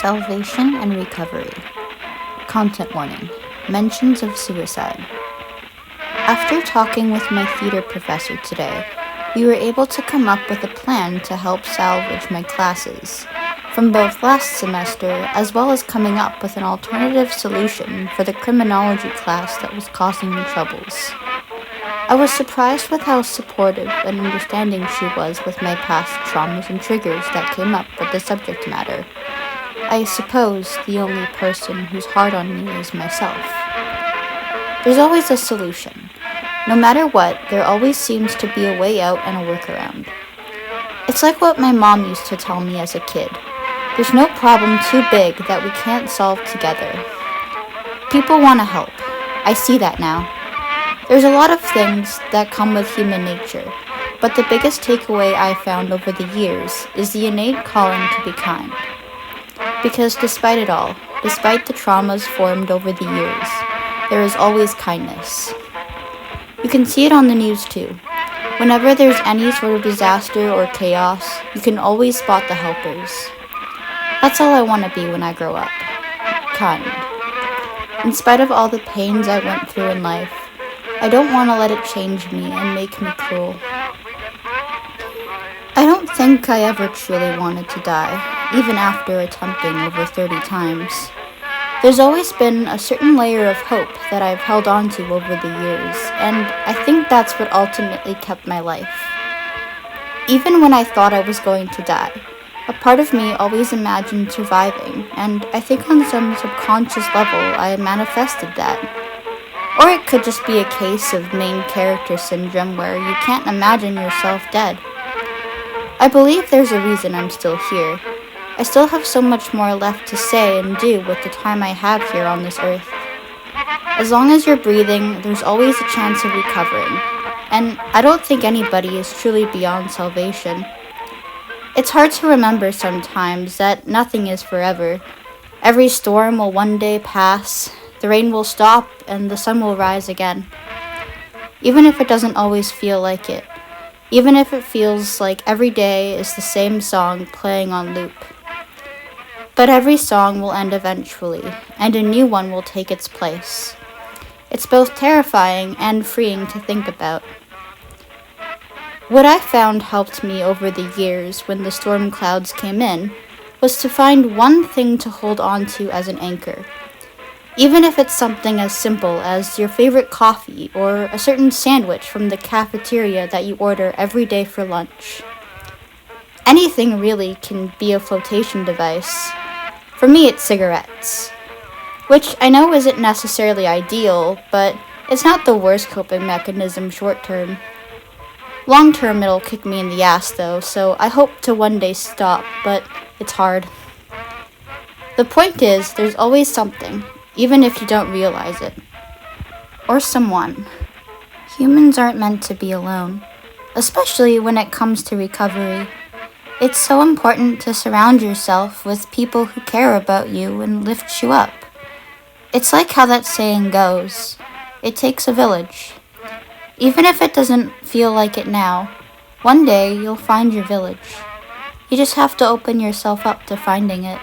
Salvation and recovery. Content warning. Mentions of suicide. After talking with my theater professor today, we were able to come up with a plan to help salvage my classes, from both last semester as well as coming up with an alternative solution for the criminology class that was causing me troubles. I was surprised with how supportive and understanding she was with my past traumas and triggers that came up with the subject matter. I suppose the only person who's hard on me is myself. There's always a solution. No matter what, there always seems to be a way out and a workaround. It's like what my mom used to tell me as a kid. There's no problem too big that we can't solve together. People want to help. I see that now. There's a lot of things that come with human nature, but the biggest takeaway I found over the years is the innate calling to be kind. Because despite it all, despite the traumas formed over the years, there is always kindness. You can see it on the news too. Whenever there's any sort of disaster or chaos, you can always spot the helpers. That's all I want to be when I grow up. Kind. In spite of all the pains I went through in life, I don't want to let it change me and make me cruel. I don't think I ever truly wanted to die, even after attempting over 30 times. There's always been a certain layer of hope that I've held on to over the years, and I think that's what ultimately kept my life. Even when I thought I was going to die, a part of me always imagined surviving, and I think on some subconscious level I manifested that. Or it could just be a case of main character syndrome where you can't imagine yourself dead. I believe there's a reason I'm still here. I still have so much more left to say and do with the time I have here on this earth. As long as you're breathing, there's always a chance of recovering, and I don't think anybody is truly beyond salvation. It's hard to remember sometimes that nothing is forever. Every storm will one day pass, the rain will stop, and the sun will rise again. Even if it doesn't always feel like it. Even if it feels like every day is the same song playing on loop. But every song will end eventually, and a new one will take its place. It's both terrifying and freeing to think about. What I found helped me over the years when the storm clouds came in was to find one thing to hold on to as an anchor. Even if it's something as simple as your favorite coffee or a certain sandwich from the cafeteria that you order every day for lunch. Anything really can be a flotation device. For me, it's cigarettes, which I know isn't necessarily ideal, but it's not the worst coping mechanism short term. Long term, it'll kick me in the ass though, so I hope to one day stop, but it's hard. The point is, there's always something, even if you don't realize it. Or someone. Humans aren't meant to be alone, especially when it comes to recovery. It's so important to surround yourself with people who care about you and lift you up. It's like how that saying goes, it takes a village. Even if it doesn't feel like it now, one day you'll find your village. You just have to open yourself up to finding it.